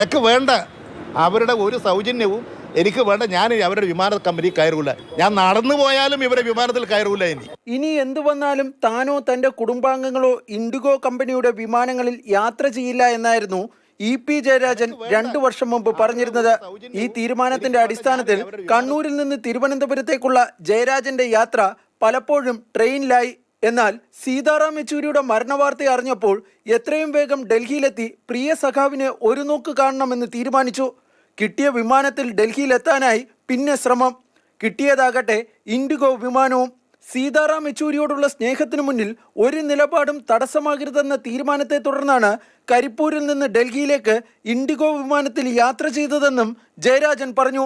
എനിക്ക് വേണ്ട അവരുടെ ഒരു സൗജന്യവും എനിക്ക് വേണ്ട. ഞാൻ അവരുടെ വിമാന കമ്പനി കയറൂല. ഞാൻ നടന്നു പോയാലും ഇവരുടെ വിമാനത്തിൽ കയറൂല. ഇനി എന്തു വന്നാലും താനോ തന്റെ കുടുംബാംഗങ്ങളോ ഇൻഡിഗോ കമ്പനിയുടെ വിമാനങ്ങളിൽ യാത്ര ചെയ്യില്ല എന്നായിരുന്നു EP ജയരാജൻ 2 വർഷം മുമ്പ് പറഞ്ഞിരുന്നത്. ഈ തീരുമാനത്തിന്റെ അടിസ്ഥാനത്തിൽ കണ്ണൂരിൽ നിന്ന് തിരുവനന്തപുരത്തേക്കുള്ള ജയരാജന്റെ യാത്ര പലപ്പോഴും ട്രെയിനിലായി. എന്നാൽ സീതാറാം യെച്ചൂരിയുടെ മരണവാർത്ത അറിഞ്ഞപ്പോൾ എത്രയും വേഗം ഡൽഹിയിലെത്തി പ്രിയ സഖാവിനെ ഒരു നോക്ക് കാണണമെന്ന് തീരുമാനിച്ചു. കിട്ടിയ വിമാനത്തിൽ ഡൽഹിയിലെത്താനായി പിന്നെ ശ്രമം. കിട്ടിയതാകട്ടെ ഇൻഡിഗോ വിമാനവും. സീതാറാം യെച്ചൂരിയോടുള്ള സ്നേഹത്തിനു മുന്നിൽ ഒരു നിലപാടും തടസ്സമാകരുതെന്ന തീരുമാനത്തെ തുടർന്നാണ് കരിപ്പൂരിൽ നിന്ന് ഡൽഹിയിലേക്ക് ഇൻഡിഗോ വിമാനത്തിൽ യാത്ര ചെയ്തതെന്നും ജയരാജൻ പറഞ്ഞു.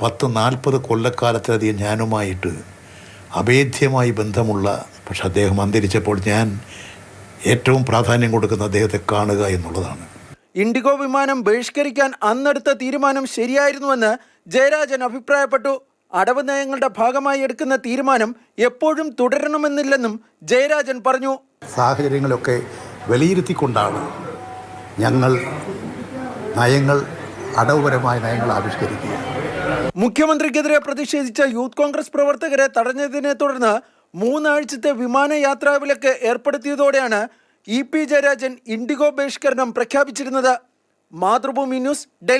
40 കൊല്ലക്കാലത്തിലധികം ഞാനുമായിട്ട് അഭേദ്യമായി ബന്ധമുള്ള, പക്ഷെ അദ്ദേഹം അന്തരിച്ചപ്പോൾ ഞാൻ ഏറ്റവും പ്രാധാന്യം കൊടുക്കുന്ന അദ്ദേഹത്തെ കാണുക എന്നുള്ളതാണ്. ഇൻഡിഗോ വിമാനം ബഹിഷ്കരിക്കാൻ അന്നെടുത്ത തീരുമാനം ശരിയായിരുന്നുവെന്ന് ജയരാജൻ അഭിപ്രായപ്പെട്ടു. അടവ് നയങ്ങളുടെ ഭാഗമായി എടുക്കുന്ന തീരുമാനം എപ്പോഴും തുടരണമെന്നില്ലെന്നും ജയരാജൻ പറഞ്ഞു. സാഹചര്യങ്ങളൊക്കെ വിലയിരുത്തിക്കൊണ്ടാണ് ഞങ്ങൾ അടവുപരമായ നയങ്ങൾ ആവിഷ്കരിക്കുക. മുഖ്യമന്ത്രിക്കെതിരെ പ്രതിഷേധിച്ച യൂത്ത് കോൺഗ്രസ് പ്രവർത്തകരെ തടഞ്ഞതിനെ തുടർന്ന് 3 ആഴ്ചത്തെ വിമാനയാത്രാ വിലക്ക് ഏർപ്പെടുത്തിയതോടെയാണ് EP ജയരാജൻ ഇൻഡിഗോ ബഹിഷ്കരണം പ്രഖ്യാപിച്ചിരുന്നത്. മാതൃഭൂമി ന്യൂസ്, ഡൽഹി.